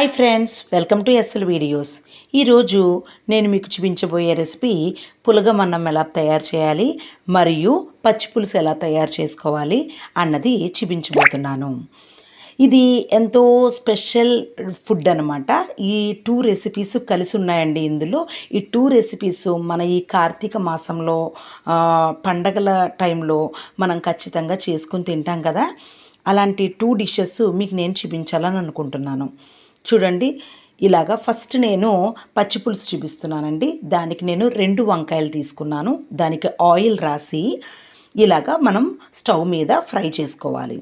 Hi friends, welcome to SL videos. ఈరోజు నేను మీకు చూపించబోయే రెసిపీ పులగం అన్నం ఎలా తయారు చేయాలి మరియు పచ్చిపులుసు ఎలా తయారు చేసుకోవాలి అన్నది చూపించబోతున్నాను. ఇది ఎంతో స్పెషల్ ఫుడ్ అనమాట. ఈ 2 రెసిపీస్ కలిసి ఉన్నాయండి ఇందులో. ఈ 2 రెసిపీస్ మన ఈ కార్తీక మాసంలో పండగల టైంలో మనం ఖచ్చితంగా చేసుకుని తింటాం కదా. అలాంటి 2 డిషెస్ మీకు నేను చూపించాలని అనుకుంటున్నాను. చూడండి, ఇలాగా ఫస్ట్ నేను పచ్చిపులుసు చూపిస్తున్నానండి. దానికి నేను 2 వంకాయలు తీసుకున్నాను. దానికి ఆయిల్ రాసి ఇలాగా మనం స్టవ్ మీద ఫ్రై చేసుకోవాలి.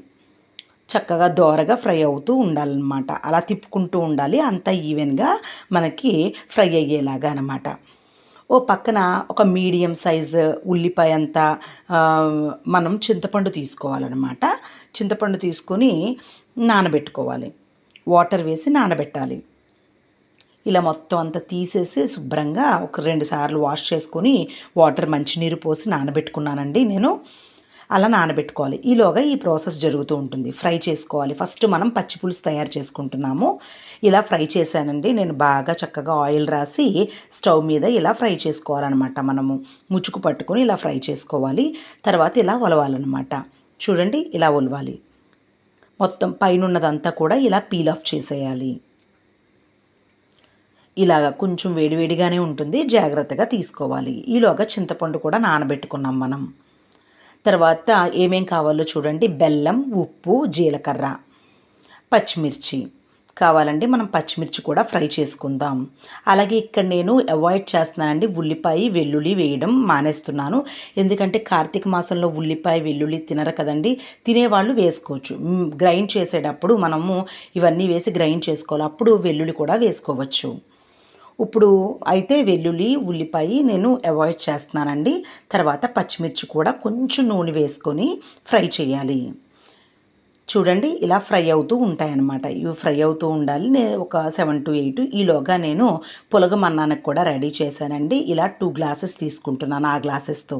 చక్కగా దోరగా ఫ్రై అవుతూ ఉండాలన్నమాట. అలా తిప్పుకుంటూ ఉండాలి, అంతా ఈవెన్గా మనకి ఫ్రై అయ్యేలాగా అనమాట. ఓ పక్కన ఒక మీడియం సైజు ఉల్లిపాయ అంతా మనం చింతపండు తీసుకోవాలన్నమాట. చింతపండు తీసుకొని నానబెట్టుకోవాలి. వాటర్ వేసి నానబెట్టాలి. ఇలా మొత్తం అంతా తీసేసి శుభ్రంగా ఒక 2 సార్లు వాష్ చేసుకొని వాటర్ మంచినీరు పోసి నానబెట్టుకున్నానండి నేను. అలా నానబెట్టుకోవాలి. ఈలోగా ఈ ప్రాసెస్ జరుగుతూ ఉంటుంది. ఫ్రై చేసుకోవాలి. ఫస్ట్ మనం పచ్చిపులుసు తయారు చేసుకుంటున్నాము. ఇలా ఫ్రై చేశానండి నేను. బాగా చక్కగా ఆయిల్ రాసి స్టవ్ మీద ఇలా ఫ్రై చేసుకోవాలన్నమాట. మనము ముచ్చుకు పట్టుకొని ఇలా ఫ్రై చేసుకోవాలి. తర్వాత ఇలా ఒలవాలన్నమాట. చూడండి, ఇలా ఒలవాలి. మొత్తం పైన ఉన్నదంతా కూడా ఇలా పీల్ ఆఫ్ చేసేయాలి. ఇలాగా కొంచెం వేడివేడిగానే ఉంటుంది, జాగ్రత్తగా తీసుకోవాలి. ఈలోగా చింతపండు కూడా నానబెట్టుకున్నాం మనం. తర్వాత ఏమేం కావాలో చూడండి. బెల్లం, ఉప్పు, జీలకర్ర, పచ్చిమిర్చి కావాలండి. మనం పచ్చిమిర్చి కూడా ఫ్రై చేసుకుందాం. అలాగే ఇక్కడ నేను అవాయిడ్ చేస్తున్నానండి, ఉల్లిపాయ వెల్లుల్లి వేయడం మానేస్తున్నాను. ఎందుకంటే కార్తీక మాసంలో ఉల్లిపాయ వెల్లుల్లి తినరు కదండి. తినేవాళ్ళు వేసుకోవచ్చు. గ్రైండ్ చేసేటప్పుడు మనము ఇవన్నీ వేసి గ్రైండ్ చేసుకోవాలి. అప్పుడు వెల్లుల్లి కూడా వేసుకోవచ్చు. ఇప్పుడు అయితే వెల్లుల్లి ఉల్లిపాయ నేను అవాయిడ్ చేస్తున్నానండి. తర్వాత పచ్చిమిర్చి కూడా కొంచెం నూనె వేసుకొని ఫ్రై చేయాలి. చూడండి, ఇలా ఫ్రై అవుతూ ఉంటాయన్నమాట. ఇవి ఫ్రై అవుతూ ఉండాలి. నేను ఒక 7 to 8. ఈలోగా నేను పులగం అన్నానికి కూడా రెడీ చేశానండి. ఇలా 2 గ్లాసెస్ తీసుకుంటున్నాను. ఆ గ్లాసెస్తో,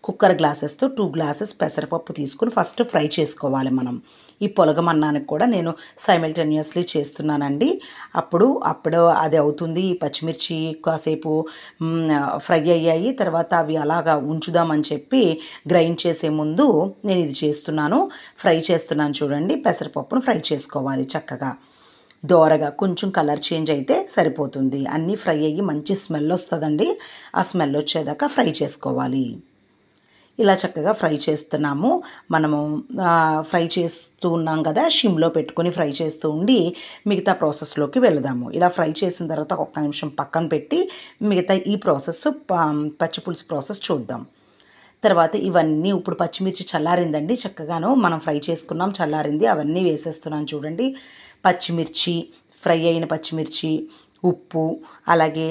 కుక్కర్ గ్లాసెస్తో 2 గ్లాసెస్ పెసరపప్పు తీసుకుని ఫస్ట్ ఫ్రై చేసుకోవాలి మనం. ఈ పులగం అన్నానికి కూడా నేను సైమల్టేనియస్లీ చేస్తున్నానండి. అప్పుడు అది అవుతుంది. ఈ పచ్చిమిర్చి కాసేపు ఫ్రై అయ్యాయి. తర్వాత అవి అలాగా ఉంచుదామని చెప్పి గ్రైండ్ చేసే ముందు నేను ఇది చేస్తున్నాను, ఫ్రై చేస్తున్నాను. చూడండి, పెసరపప్పును ఫ్రై చేసుకోవాలి చక్కగా దోరగా. కొంచెం కలర్ చేంజ్ అయితే సరిపోతుంది. అన్నీ ఫ్రై అయ్యి మంచి స్మెల్ వస్తుందండి. ఆ స్మెల్ వచ్చేదాకా ఫ్రై చేసుకోవాలి. ఇలా చక్కగా ఫ్రై చేస్తున్నాము. మనము ఫ్రై చేస్తూ ఉన్నాం కదా, షిమ్లో పెట్టుకొని ఫ్రై చేస్తూ ఉండి మిగతా ప్రాసెస్లోకి వెళదాము. ఇలా ఫ్రై చేసిన తర్వాత 1 నిమిషం పక్కన పెట్టి మిగతా ఈ ప్రాసెస్ పచ్చిపులుసు ప్రాసెస్ చూద్దాం. తర్వాత ఇవన్నీ ఇప్పుడు పచ్చిమిర్చి చల్లారిందండి. చక్కగాను మనం ఫ్రై చేసుకున్నాం, చల్లారింది. అవన్నీ వేసేస్తున్నాను. చూడండి, పచ్చిమిర్చి, ఫ్రై అయిన పచ్చిమిర్చి, ఉప్పు, అలాగే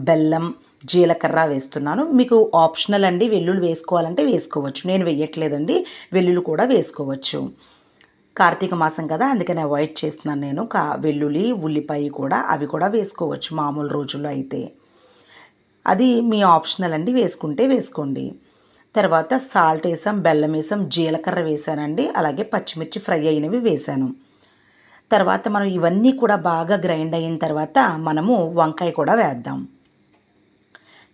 బెల్లం, జీలకర్ర వేస్తున్నాను. మీకు ఆప్షనల్ అండి, వెల్లుల్లి వేసుకోవాలంటే వేసుకోవచ్చు. నేను వేయట్లేదండి, వెల్లుల్లి కూడా వేసుకోవచ్చు. కార్తీక మాసం కదా, అందుకని అవాయిడ్ చేస్తున్నాను నేను. వెల్లుల్లి ఉల్లిపాయ కూడా అవి కూడా వేసుకోవచ్చు మామూలు రోజుల్లో అయితే. అది మీ ఆప్షనల్ అండి, వేసుకుంటే వేసుకోండి. తర్వాత సాల్ట్ వేసాం, బెల్లం వేసాం, జీలకర్ర వేసానండి. అలాగే పచ్చిమిర్చి ఫ్రై అయినవి వేసాను. తర్వాత మనం ఇవన్నీ కూడా బాగా గ్రైండ్ అయిన తర్వాత మనము వంకాయ కూడా వేద్దాం.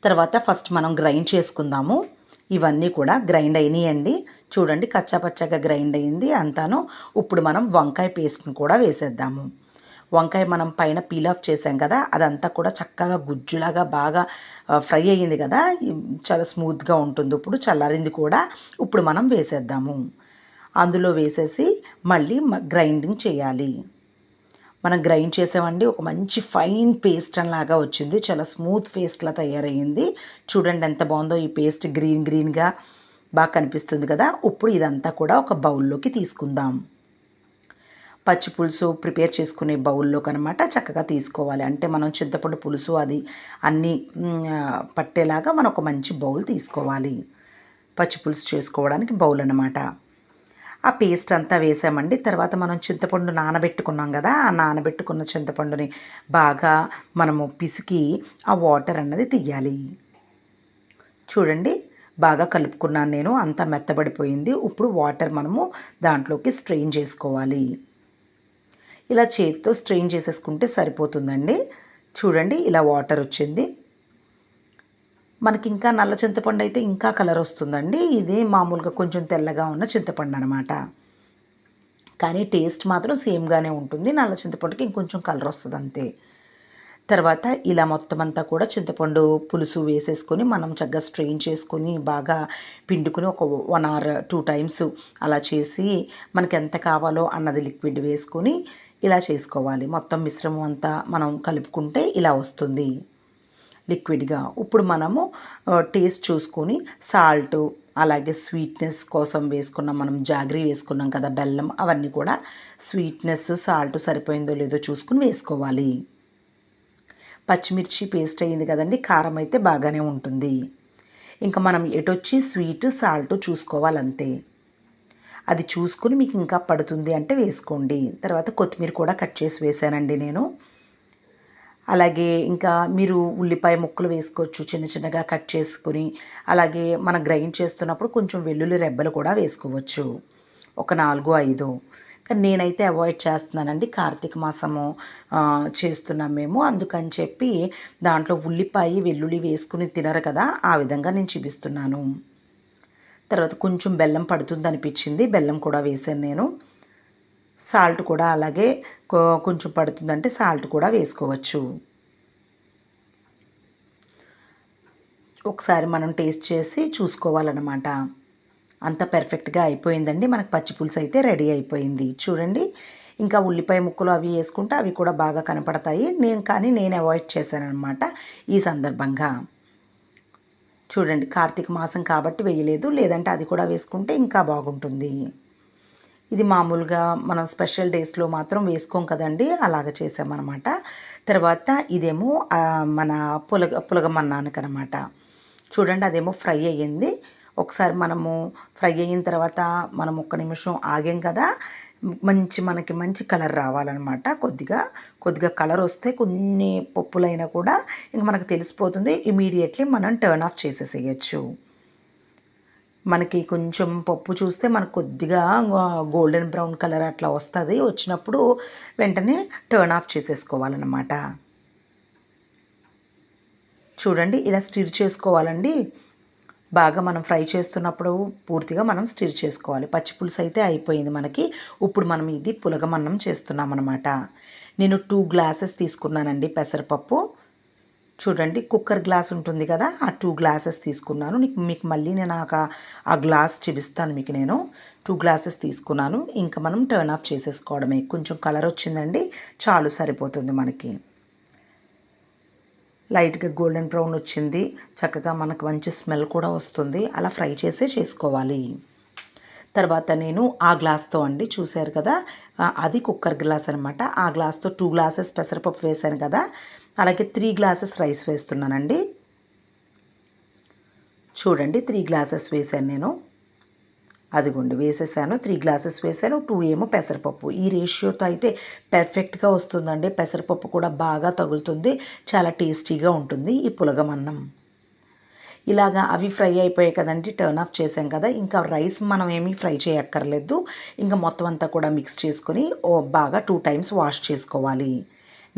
తర్వాత ఫస్ట్ మనం గ్రైండ్ చేసుకుందాము. ఇవన్నీ కూడా గ్రైండ్ అయినాయండి. చూడండి, కచ్చాపచ్చాగా గ్రైండ్ అయింది అంతాను. ఇప్పుడు మనం వంకాయ పేస్ట్ని కూడా వేసేద్దాము. వంకాయ మనం పైన పీల్ ఆఫ్ చేసాం కదా, అదంతా కూడా చక్కగా గుజ్జులాగా బాగా ఫ్రై అయ్యింది కదా, చాలా స్మూత్గా ఉంటుంది. ఇప్పుడు చల్లారింది కూడా. ఇప్పుడు మనం వేసేద్దాము. అందులో వేసేసి మళ్ళీ గ్రైండింగ్ చేయాలి. మనం గ్రైండ్ చేసామండి, ఒక మంచి ఫైన్ పేస్ట్ లాగా వచ్చింది. చాలా స్మూత్ పేస్ట్లా తయారయ్యింది. చూడండి ఎంత బాగుందో ఈ పేస్ట్. గ్రీన్గా బాగా కనిపిస్తుంది కదా. ఇప్పుడు ఇదంతా కూడా ఒక బౌల్లోకి తీసుకుందాం. పచ్చిపులుసు ప్రిపేర్ చేసుకునే బౌల్లోకి అనమాట చక్కగా తీసుకోవాలి. అంటే మనం చింతపండు పులుసు అది అన్నీ పట్టేలాగా మనం ఒక మంచి బౌల్ తీసుకోవాలి. పచ్చిపులుసు చేసుకోవడానికి బౌల్ అనమాట. ఆ పేస్ట్ అంతా వేసామండి. తర్వాత మనం చింతపండు నానబెట్టుకున్నాం కదా, ఆ నానబెట్టుకున్న చింతపండుని బాగా మనము పిసికి ఆ వాటర్ అన్నది తీయాలి. చూడండి, బాగా కలుపుకున్నాను నేను. అంతా మెత్తబడిపోయింది. ఇప్పుడు వాటర్ మనము దాంట్లోకి స్ట్రెయిన్ చేసుకోవాలి. ఇలా చేతితో స్ట్రెయిన్ చేసేసుకుంటే సరిపోతుందండి. చూడండి ఇలా వాటర్ వచ్చింది. మనకి ఇంకా నల్ల చింతపండు అయితే ఇంకా కలర్ వస్తుందండి. ఇది మామూలుగా కొంచెం తెల్లగా ఉన్న చింతపండు అనమాట. కానీ టేస్ట్ మాత్రం సేమ్గానే ఉంటుంది. నల్ల చింతపండుకి ఇంకొంచెం కలర్ వస్తుంది అంతే. తర్వాత ఇలా మొత్తం అంతా కూడా చింతపండు పులుసు వేసేసుకొని మనం చక్కగా స్ట్రెయిన్ చేసుకొని బాగా పిండుకొని ఒక 1 or 2 టైమ్స్ అలా చేసి మనకి ఎంత కావాలో అన్నది లిక్విడ్ వేసుకొని ఇలా చేసుకోవాలి. మొత్తం మిశ్రమం అంతా మనం కలుపుకుంటే ఇలా వస్తుంది లిక్విడ్గా. ఇప్పుడు మనము టేస్ట్ చూసుకొని సాల్ట్, అలాగే స్వీట్నెస్ కోసం వేసుకున్నాం, మనం జాగ్రీ వేసుకున్నాం కదా బెల్లం, అవన్నీ కూడా స్వీట్నెస్ సాల్ట్ సరిపోయిందో లేదో చూసుకుని వేసుకోవాలి. పచ్చిమిర్చి పేస్ట్ అయ్యింది కదండి, కారం అయితే బాగానే ఉంటుంది. ఇంకా మనం ఎటొచ్చి స్వీట్ సాల్ట్ చూసుకోవాలంతే. అది చూసుకుని మీకు ఇంకా పడుతుంది అంటే వేసుకోండి. తర్వాత కొత్తిమీర కూడా కట్ చేసి వేసానండి నేను. అలాగే ఇంకా మీరు ఉల్లిపాయ ముక్కలు వేసుకోవచ్చు చిన్న చిన్నగా కట్ చేసుకుని. అలాగే మనం గ్రైండ్ చేస్తున్నప్పుడు కొంచెం వెల్లుల్లి రెబ్బలు కూడా వేసుకోవచ్చు, ఒక 4-5. కానీ నేనైతే అవాయిడ్ చేస్తున్నానండి. కార్తీక మాసము చేస్తున్నాం మేము, అందుకని చెప్పి దాంట్లో ఉల్లిపాయ వెల్లుల్లి వేసుకుని తినరు కదా, ఆ విధంగా నేను చూపిస్తున్నాను. తర్వాత కొంచెం బెల్లం పడుతుంది అనిపించింది, బెల్లం కూడా వేసాను నేను. సాల్ట్ కూడా అలాగే కొంచెం పడుతుందంటే సాల్ట్ కూడా వేసుకోవచ్చు. ఒకసారి మనం టేస్ట్ చేసి చూసుకోవాలన్నమాట. అంత పర్ఫెక్ట్గా అయిపోయిందండి. మనకు పచ్చిపులుసు అయితే రెడీ అయిపోయింది. చూడండి, ఇంకా ఉల్లిపాయ ముక్కలు అవి వేసుకుంటే అవి కూడా బాగా కనపడతాయి. నేను అవాయిడ్ చేశాను అనమాట ఈ సందర్భంగా. చూడండి, కార్తీక మాసం కాబట్టి వేయలేదు, లేదంటే అది కూడా వేసుకుంటే ఇంకా బాగుంటుంది. ఇది మామూలుగా మనం స్పెషల్ డేస్లో మాత్రం వేసుకోం కదండి, అలాగ చేసామన్నమాట. తర్వాత ఇదేమో మన పులగం అన్నానికనమాట. చూడండి, అదేమో ఫ్రై అయ్యింది. ఒకసారి మనము ఫ్రై అయిన తర్వాత మనం 1 నిమిషం ఆగాం కదా, మనకి మంచి కలర్ రావాలన్నమాట. కొద్దిగా కలర్ వస్తే కొన్ని పప్పులైనా కూడా ఇంక మనకు తెలిసిపోతుంది. ఇమీడియట్లీ మనం టర్న్ ఆఫ్ చేసేసేయచ్చు. మనకి కొంచెం పప్పు చూస్తే మనకు కొద్దిగా గోల్డెన్ బ్రౌన్ కలర్ అట్లా వస్తుంది. వచ్చినప్పుడు వెంటనే టర్న్ ఆఫ్ చేసేసుకోవాలన్నమాట. చూడండి, ఇలా స్టిర్ చేసుకోవాలండి. బాగా మనం ఫ్రై చేస్తున్నప్పుడు పూర్తిగా మనం స్టిర్ చేసుకోవాలి. పచ్చిపులుసు అయితే అయిపోయింది మనకి. ఇప్పుడు మనం ఇది పులగం అన్నం చేస్తున్నాం అనమాట. నేను 2 గ్లాసెస్ తీసుకున్నానండి పెసరపప్పు. చూడండి, కుక్కర్ గ్లాస్ ఉంటుంది కదా, ఆ 2 గ్లాసెస్ తీసుకున్నాను. మీకు మళ్ళీ నేను ఆ గ్లాస్ చూపిస్తాను మీకు. నేను 2 గ్లాసెస్ తీసుకున్నాను. ఇంకా మనం టర్న్ ఆఫ్ చేసేసుకోవడమే. కొంచెం కలర్ వచ్చిందండి, చాలు, సరిపోతుంది మనకి. లైట్గా గోల్డెన్ బ్రౌన్ వచ్చింది, చక్కగా మనకు మంచి స్మెల్ కూడా వస్తుంది. అలా ఫ్రై చేసుకోవాలి. తర్వాత నేను ఆ గ్లాస్తో అండి, చూశారు కదా, అది కుక్కర్ గ్లాస్ అనమాట. ఆ గ్లాస్తో 2 గ్లాసెస్ పెసరపప్పు వేసాను కదా, అలాగే 3 గ్లాసెస్ రైస్ వేస్తున్నానండి. చూడండి, 3 గ్లాసెస్ వేసాను నేను. అదిగోండి వేసేసాను, 3 గ్లాసెస్ వేసాను. 2 ఏమో పెసరపప్పు. ఈ రేషియోతో అయితే పర్ఫెక్ట్గా వస్తుందండి. పెసరపప్పు కూడా బాగా తగులుతుంది, చాలా టేస్టీగా ఉంటుంది ఈ పులగం అన్నం. ఇలాగా అవి ఫ్రై అయిపోయాయి కదండి, టర్న్ ఆఫ్ చేసాం కదా. ఇంకా రైస్ మనం ఏమీ ఫ్రై చేయక్కర్లేదు. ఇంకా మొత్తం అంతా కూడా మిక్స్ చేసుకొని బాగా 2 టైమ్స్ వాష్ చేసుకోవాలి.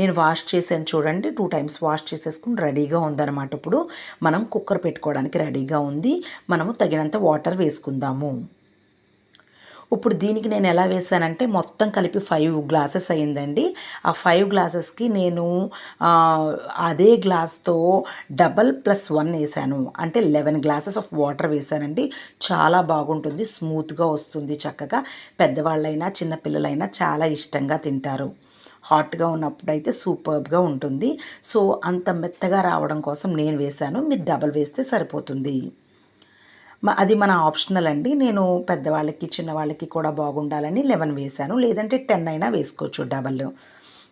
నేను వాష్ చేసాను చూడండి, 2 టైమ్స్ వాష్ చేసేసుకుని రెడీగా ఉందన్నమాట. ఇప్పుడు మనం కుక్కర్ పెట్టుకోవడానికి రెడీగా ఉంది. మనము తగినంత వాటర్ వేసుకుందాము. ఇప్పుడు దీనికి నేను ఎలా వేసానంటే మొత్తం కలిపి 5 గ్లాసెస్ అయ్యిందండి. ఆ 5 గ్లాసెస్కి నేను అదే గ్లాస్తో డబల్ +1 వేసాను, అంటే 11 గ్లాసెస్ ఆఫ్ వాటర్ వేసానండి. చాలా బాగుంటుంది, స్మూత్గా వస్తుంది చక్కగా. పెద్దవాళ్ళైనా చిన్నపిల్లలైనా చాలా ఇష్టంగా తింటారు. హాట్గా ఉన్నప్పుడైతే సూపర్బ్గా ఉంటుంది. సో అంత మెత్తగా రావడం కోసం నేను వేసాను, మీరు డబల్ వేస్తే సరిపోతుంది. అది మన ఆప్షనల్ అండి. నేను పెద్దవాళ్ళకి చిన్నవాళ్ళకి కూడా బాగుండాలని 11 వేసాను, లేదంటే 10 అయినా వేసుకోవచ్చు డబల్.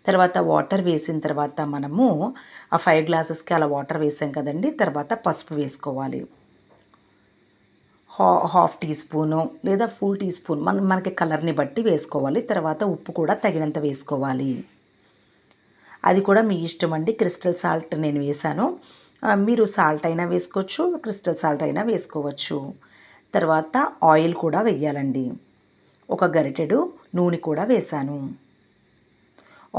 తర్వాత వాటర్ వేసిన తర్వాత మనము ఆ 5 గ్లాసెస్కి అలా వాటర్ వేసాం కదండి. తర్వాత పసుపు వేసుకోవాలి, హాఫ్ టీ స్పూను లేదా ఫుల్ టీ స్పూన్, మనకి కలర్ని బట్టి వేసుకోవాలి. తర్వాత ఉప్పు కూడా తగినంత వేసుకోవాలి. అది కూడా మీ ఇష్టం అండి. క్రిస్టల్ సాల్ట్ నేను వేసాను, మీరు సాల్ట్ అయినా వేసుకోవచ్చు, క్రిస్టల్ సాల్ట్ అయినా వేసుకోవచ్చు. తర్వాత ఆయిల్ కూడా వేయాలండి, ఒక గరిటెడు నూనె కూడా వేసాను.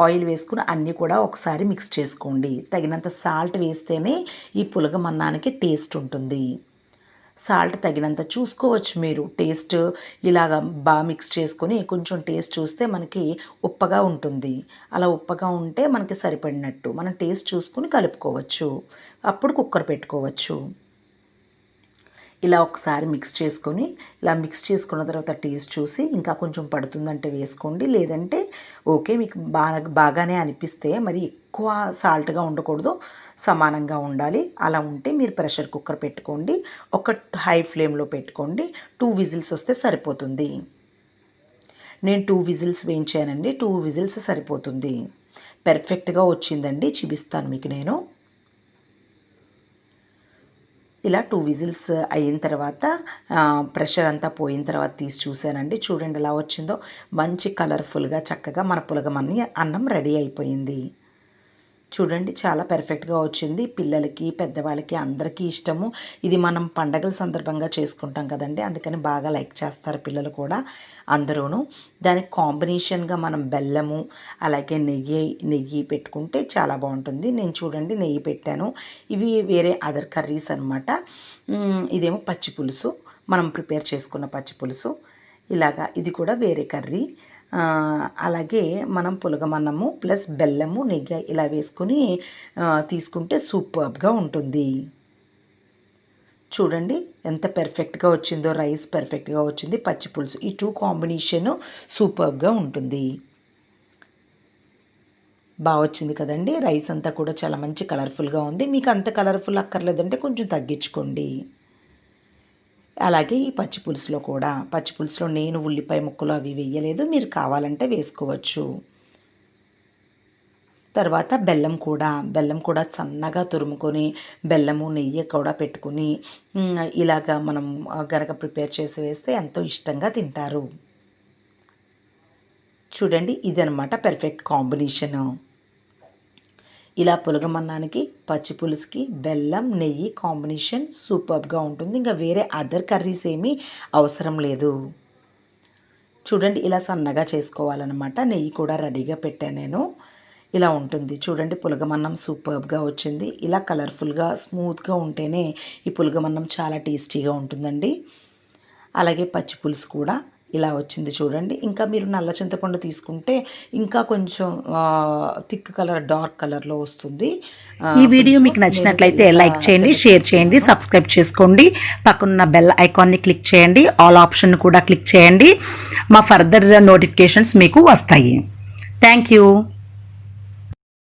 ఆయిల్ వేసుకుని అన్నీ కూడా ఒకసారి మిక్స్ చేసుకోండి. తగినంత సాల్ట్ వేస్తేనే ఈ పులగం అన్నానికి టేస్ట్ ఉంటుంది. సాల్ట్ తగినంత చూసుకోవచ్చు మీరు. టేస్ట్ ఇలాగ బాగా మిక్స్ చేసుకొని కొంచెం టేస్ట్ చూస్తే మనకి ఉప్పగా ఉంటుంది. అలా ఉప్పగా ఉంటే మనకి సరిపడినట్టు. మనం టేస్ట్ చూసుకుని కలుపుకోవచ్చు. అప్పుడు కుక్కర్ పెట్టుకోవచ్చు. ఇలా ఒకసారి మిక్స్ చేసుకొని, ఇలా మిక్స్ చేసుకున్న తర్వాత టేస్ట్ చూసి ఇంకా కొంచెం పడుతుందంటే వేసుకోండి. లేదంటే ఓకే, మీకు బాగానే అనిపిస్తే, మరి ఎక్కువ సాల్ట్గా ఉండకూడదు, సమానంగా ఉండాలి. అలా ఉంటే మీరు ప్రెషర్ కుక్కర్ పెట్టుకోండి. ఒక హై ఫ్లేమ్లో పెట్టుకోండి. 2 విజిల్స్ వస్తే సరిపోతుంది. నేను 2 విజిల్స్ వేయించానండి. 2 విజిల్స్ సరిపోతుంది. పెర్ఫెక్ట్గా వచ్చిందండి. చూపిస్తాను మీకు నేను. ఇలా 2 విజిల్స్ అయిన తర్వాత ప్రెషర్ అంతా పోయిన తర్వాత తీసి చూశానండి. చూడండి ఎలా వచ్చిందో. మంచి కలర్ఫుల్గా చక్కగా మన పులగం అన్నం రెడీ అయిపోయింది. చూడండి చాలా పెర్ఫెక్ట్గా వచ్చింది. పిల్లలకి, పెద్దవాళ్ళకి అందరికీ ఇష్టము. ఇది మనం పండగల సందర్భంగా చేసుకుంటాం కదండి, అందుకని బాగా లైక్ చేస్తారు పిల్లలు కూడా అందరూను. దానికి కాంబినేషన్గా మనం బెల్లము అలాగే నెయ్యి పెట్టుకుంటే చాలా బాగుంటుంది. నేను చూడండి నెయ్యి పెట్టాను. ఇవి వేరే అదర్ కర్రీస్ అనమాట. ఇదేమో పచ్చిపులుసు, మనం ప్రిపేర్ చేసుకున్న పచ్చిపులుసు. ఇలాగా ఇది కూడా వేరే కర్రీ. అలాగే మనం పులగమన్నము ప్లస్ బెల్లము, నెయ్యి ఇలా వేసుకొని తీసుకుంటే సూపర్బ్గా ఉంటుంది. చూడండి ఎంత పెర్ఫెక్ట్గా వచ్చిందో. రైస్ పెర్ఫెక్ట్గా వచ్చింది, పచ్చిపులుసు, ఈ 2 కాంబినేషను సూపర్బ్గా ఉంటుంది. బాగా వచ్చింది కదండి. రైస్ అంతా కూడా చాలా మంచి కలర్ఫుల్గా ఉంది. మీకు అంత కలర్ఫుల్ అక్కర్లేదంటే కొంచెం తగ్గించుకోండి. అలాగే ఈ పచ్చిపులుసులో నేను ఉల్లిపాయ ముక్కలు అవి వేయలేదు, మీరు కావాలంటే వేసుకోవచ్చు. తర్వాత బెల్లం కూడా సన్నగా తురుముకొని బెల్లము నెయ్యి కూడా పెట్టుకుని ఇలాగా మనం గనక ప్రిపేర్ చేసి వేస్తే ఎంతో ఇష్టంగా తింటారు. చూడండి ఇదనమాట పెర్ఫెక్ట్ కాంబినేషను. ఇలా పులగమన్నానికి పచ్చి పులుసుకి బెల్లం నెయ్యి కాంబినేషన్ సూపర్గా ఉంటుంది. ఇంకా వేరే అదర్ కర్రీస్ ఏమీ అవసరం లేదు. చూడండి ఇలా సన్నగా చేసుకోవాలన్నమాట. నెయ్యి కూడా రెడీగా పెట్టాను నేను. ఇలా ఉంటుంది. చూడండి పులగమన్నం సూపర్గా వచ్చింది. ఇలా కలర్ఫుల్గా స్మూత్గా ఉంటేనే ఈ పులగమన్నం చాలా టేస్టీగా ఉంటుందండి. అలాగే పచ్చి పులుసు కూడా ఇలా వచ్చింది చూడండి. ఇంకా మీరు నల్ల చింతపండు తీసుకుంటే ఇంకా కొంచెం థిక్ కలర్, డార్క్ కలర్లో వస్తుంది. ఈ వీడియో మీకు నచ్చినట్లయితే లైక్ చేయండి, షేర్ చేయండి, సబ్స్క్రైబ్ చేసుకోండి. పక్కన బెల్ ఐకాన్ని క్లిక్ చేయండి, ఆల్ ఆప్షన్ కూడా క్లిక్ చేయండి. మా ఫర్దర్ నోటిఫికేషన్స్ మీకు వస్తాయి. Thank you.